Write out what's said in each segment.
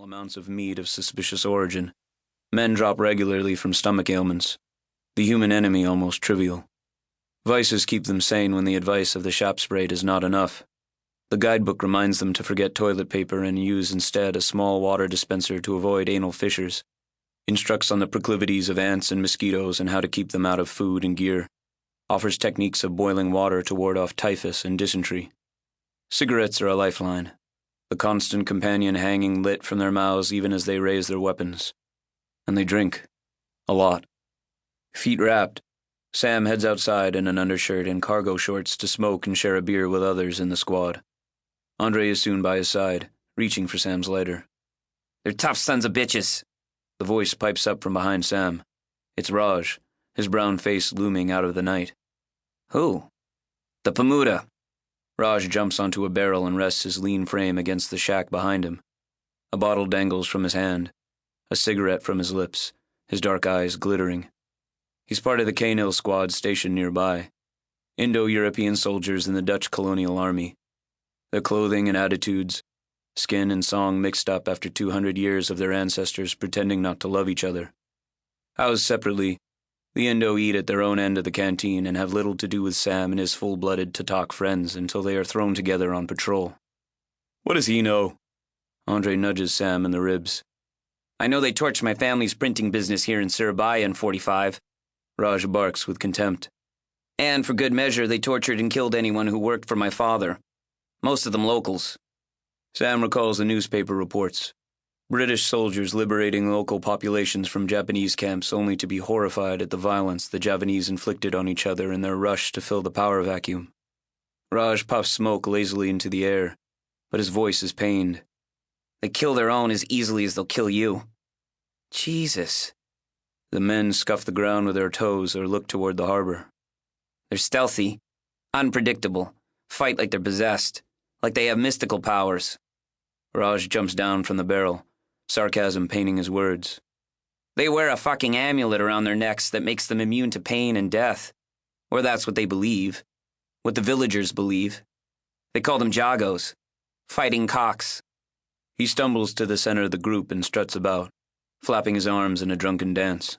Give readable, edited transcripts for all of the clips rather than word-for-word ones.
amounts of meat of suspicious origin. Men drop regularly from stomach ailments. The human enemy almost trivial. Vices keep them sane when the advice of the shop sprayed is not enough. The guidebook reminds them to forget toilet paper and use instead a small water dispenser to avoid anal fissures. Instructs on the proclivities of ants and mosquitoes and how to keep them out of food and gear. Offers techniques of boiling water to ward off typhus and dysentery. Cigarettes are a lifeline, the constant companion hanging lit from their mouths even as they raise their weapons. And they drink. A lot. Feet wrapped, Sam heads outside in an undershirt and cargo shorts to smoke and share a beer with others in the squad. Andre is soon by his side, reaching for Sam's lighter. "They're tough sons of bitches," the voice pipes up from behind Sam. It's Raj, his brown face looming out of the night. "Who?" "The Pemuda." Raj jumps onto a barrel and rests his lean frame against the shack behind him. A bottle dangles from his hand, a cigarette from his lips, his dark eyes glittering. He's part of the Canil squad stationed nearby, Indo-European soldiers in the Dutch colonial army. Their clothing and attitudes, skin and song mixed up after 200 years of their ancestors pretending not to love each other. Housed separately, the Indo eat at their own end of the canteen and have little to do with Sam and his full-blooded Tatak friends until they are thrown together on patrol. What does he know? Andre nudges Sam in the ribs. "I know they torched my family's printing business here in Surabaya in '45. Raj barks with contempt. "And for good measure, they tortured and killed anyone who worked for my father. Most of them locals." Sam recalls the newspaper reports. British soldiers liberating local populations from Japanese camps only to be horrified at the violence the Javanese inflicted on each other in their rush to fill the power vacuum. Raj puffs smoke lazily into the air, but his voice is pained. "They kill their own as easily as they'll kill you." "Jesus." The men scuff the ground with their toes or look toward the harbor. "They're stealthy, unpredictable, fight like they're possessed, like they have mystical powers." Raj jumps down from the barrel, sarcasm painting his words. "They wear a fucking amulet around their necks that makes them immune to pain and death. Or that's what they believe. What the villagers believe. They call them Jagos. Fighting cocks." He stumbles to the center of the group and struts about, flapping his arms in a drunken dance.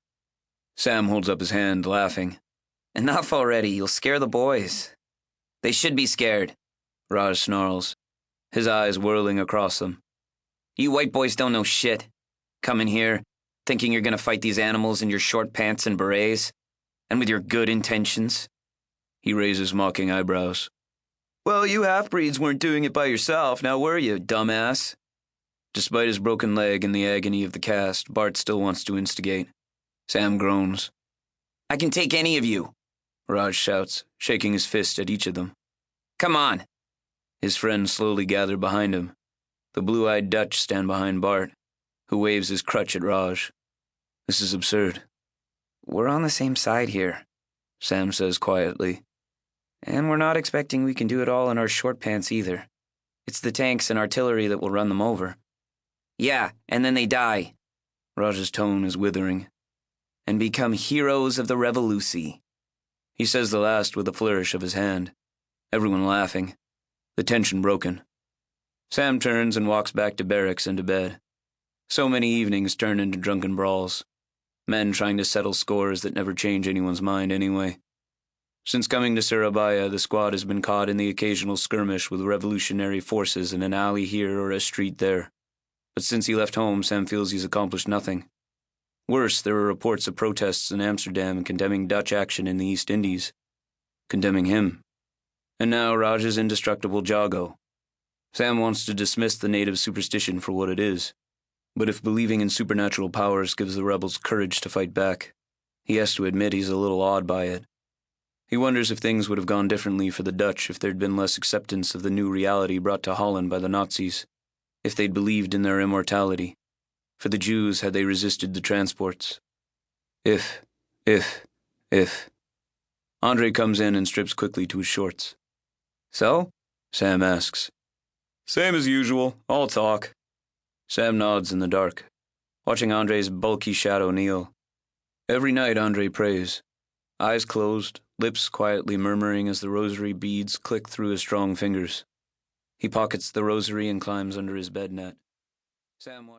Sam holds up his hand, laughing. "Enough already, you'll scare the boys." "They should be scared," Raj snarls, his eyes whirling across them. "You white boys don't know shit. Coming here, thinking you're gonna fight these animals in your short pants and berets, and with your good intentions." He raises mocking eyebrows. "Well, you half-breeds weren't doing it by yourself, now were you, dumbass?" Despite his broken leg and the agony of the cast, Bart still wants to instigate. Sam groans. "I can take any of you," Raj shouts, shaking his fist at each of them. "Come on." His friends slowly gather behind him. The blue-eyed Dutch stand behind Bart, who waves his crutch at Raj. This is absurd. "We're on the same side here," Sam says quietly. "And we're not expecting we can do it all in our short pants either. It's the tanks and artillery that will run them over." "Yeah, and then they die." Raj's tone is withering. "And become heroes of the revolution." He says the last with a flourish of his hand. Everyone laughing. The tension broken. Sam turns and walks back to barracks and to bed. So many evenings turn into drunken brawls. Men trying to settle scores that never change anyone's mind anyway. Since coming to Surabaya, the squad has been caught in the occasional skirmish with revolutionary forces in an alley here or a street there. But since he left home, Sam feels he's accomplished nothing. Worse, there are reports of protests in Amsterdam condemning Dutch action in the East Indies. Condemning him. And now Raj's indestructible Jago. Sam wants to dismiss the native superstition for what it is. But if believing in supernatural powers gives the rebels courage to fight back, he has to admit he's a little awed by it. He wonders if things would have gone differently for the Dutch if there'd been less acceptance of the new reality brought to Holland by the Nazis, if they'd believed in their immortality, for the Jews had they resisted the transports. If. Andre comes in and strips quickly to his shorts. "So?" Sam asks. "Same as usual, all talk." Sam nods in the dark, watching Andre's bulky shadow kneel. Every night Andre prays, eyes closed, lips quietly murmuring as the rosary beads click through his strong fingers. He pockets the rosary and climbs under his bed net. Sam watches.